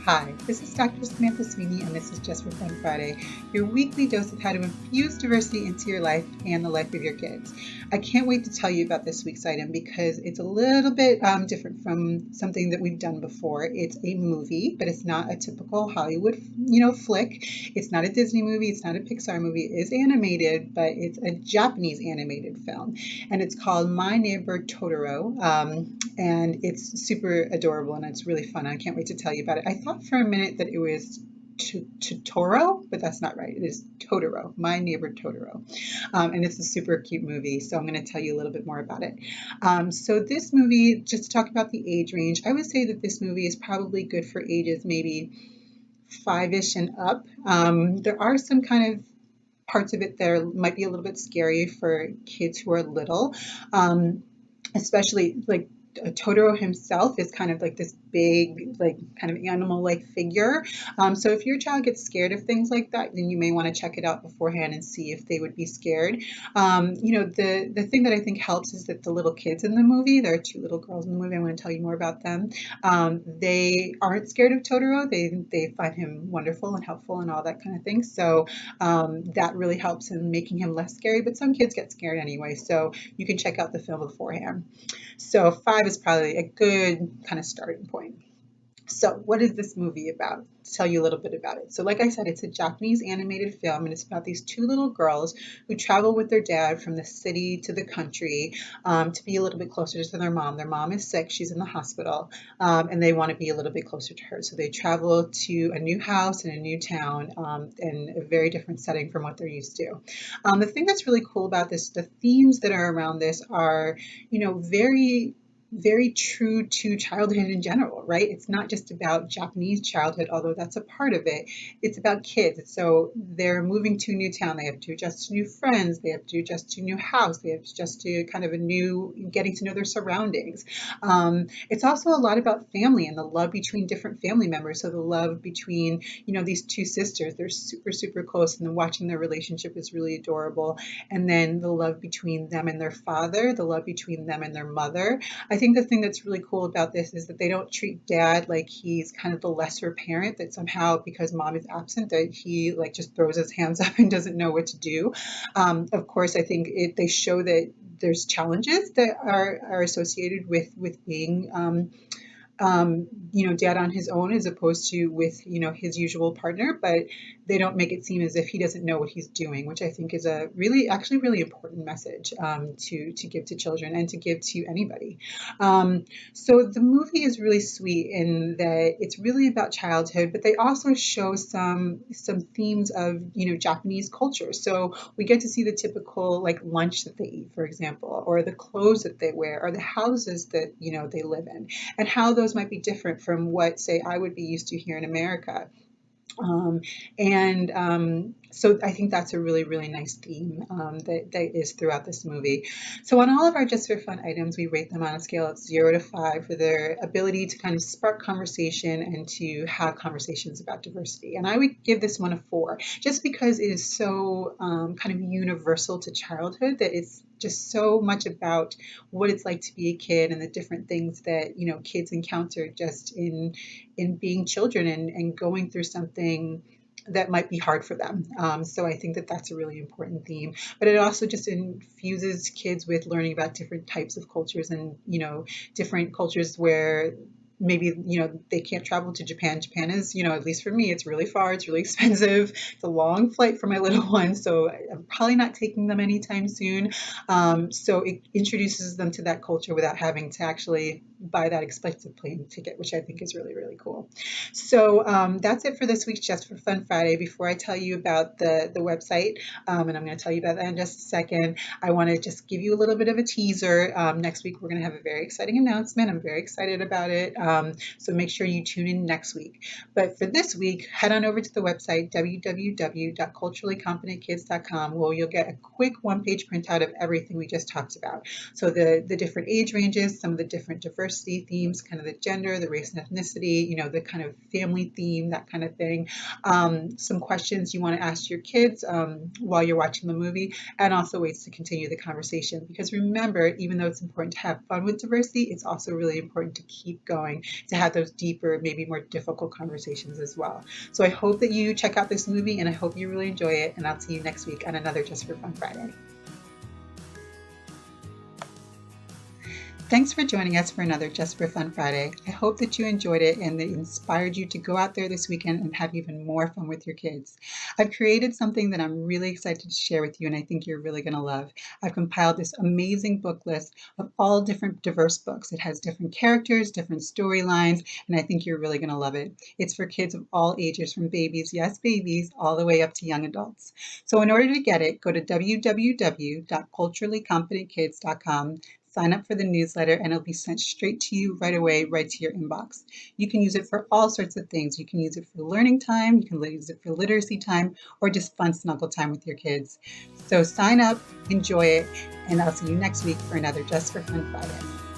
Hi, this is Dr. Samantha Sweeney, and this is Just for Fun Friday, your weekly dose of how to infuse diversity into your life and the life of your kids. I can't wait to tell you about this week's item because it's a little bit different from something that we've done before. It's a movie, but it's not a typical Hollywood, flick. It's not a Disney movie. It's not a Pixar movie. It is animated, but it's a Japanese animated film, and it's called My Neighbor Totoro. And it's super adorable and it's really fun. I can't wait to tell you about it. I thought for a minute that it was Totoro, but that's not right. It is Totoro, My Neighbor Totoro. And it's a super cute movie, so I'm going to tell you a little bit more about it. So this movie, just to talk about the age range, I would say that this movie is probably good for ages maybe five-ish and up. There are some kind of parts of it that might be a little bit scary for kids who are little, especially like Totoro himself is kind of like this big, like kind of animal-like figure. So if your child gets scared of things like that, then you may want to check it out beforehand and see if they would be scared. The thing that I think helps is that the little kids in the movie, there are two little girls in the movie. I want to tell you more about them. They aren't scared of Totoro. They find him wonderful and helpful and all that kind of thing. So that really helps in making him less scary. But some kids get scared anyway, so you can check out the film beforehand. So five is probably a good kind of starting point. So what is this movie about? To tell you a little bit about it. So like I said, it's a Japanese animated film, and it's about these two little girls who travel with their dad from the city to the country to be a little bit closer to their mom. Their mom is sick. She's in the hospital, and they want to be a little bit closer to her. So they travel to a new house in a new town in a very different setting from what they're used to. The thing that's really cool about this, the themes that are around this are, very true to childhood in general, right? It's not just about Japanese childhood, although that's a part of it. It's about kids. So they're moving to a new town. They have to adjust to new friends. They have to adjust to a new house. They have to adjust to kind of getting to know their surroundings. It's also a lot about family and the love between different family members. So the love between, these two sisters, they're super, super close, and then watching their relationship is really adorable. And then the love between them and their father, the love between them and their mother. I think the thing that's really cool about this is that they don't treat dad like he's kind of the lesser parent, that somehow because mom is absent that he like just throws his hands up and doesn't know what to do. Of course, I think they show that there's challenges that are associated with being dad on his own as opposed to with, his usual partner, but they don't make it seem as if he doesn't know what he's doing, which I think is a actually really important message to give to children and to give to anybody. So the movie is really sweet in that it's really about childhood, but they also show some themes of, Japanese culture. So we get to see the typical like lunch that they eat, for example, or the clothes that they wear, or the houses that, they live in, and how those might be different from what, say, I would be used to here in America. So I think that's a really, really nice theme that is throughout this movie. So on all of our Just for Fun items, we rate them on a scale of 0 to 5 for their ability to kind of spark conversation and to have conversations about diversity. And I would give this one a 4, just because it is so kind of universal to childhood, that it's just so much about what it's like to be a kid and the different things that, kids encounter just in being children and going through something that might be hard for them. So I think that that's a really important theme. But it also just infuses kids with learning about different types of cultures and, different cultures where maybe, they can't travel to Japan. Japan is, at least for me, it's really far. It's really expensive. It's a long flight for my little one. So I'm probably not taking them anytime soon. So it introduces them to that culture without having to actually buy that expensive plane ticket, which I think is really, really cool. So that's it for this week's Just for Fun Friday. Before I tell you about the website, and I'm going to tell you about that in just a second, I want to just give you a little bit of a teaser. Next week, we're going to have a very exciting announcement. I'm very excited about it. So make sure you tune in next week. But for this week, head on over to the website, www.culturallycompetentkids.com, where you'll get a quick one-page printout of everything we just talked about. So the different age ranges, some of the different diversity themes, kind of the gender, the race and ethnicity, the kind of family theme, that kind of thing. Some questions you want to ask your kids while you're watching the movie, and also ways to continue the conversation. Because remember, even though it's important to have fun with diversity, it's also really important to keep going to have those deeper, maybe more difficult conversations as well. So I hope that you check out this movie and I hope you really enjoy it. And I'll see you next week on another Just for Fun Friday. Thanks for joining us for another Just for Fun Friday. I hope that you enjoyed it and that it inspired you to go out there this weekend and have even more fun with your kids. I've created something that I'm really excited to share with you and I think you're really going to love. I've compiled this amazing book list of all different diverse books. It has different characters, different storylines, and I think you're really going to love it. It's for kids of all ages, from babies, yes, babies, all the way up to young adults. So in order to get it, go to www.culturallycompetentkids.com. Sign up for the newsletter and it'll be sent straight to you right away, right to your inbox. You can use it for all sorts of things. You can use it for learning time, you can use it for literacy time, or just fun snuggle time with your kids. So sign up, enjoy it, and I'll see you next week for another Just for Fun Friday.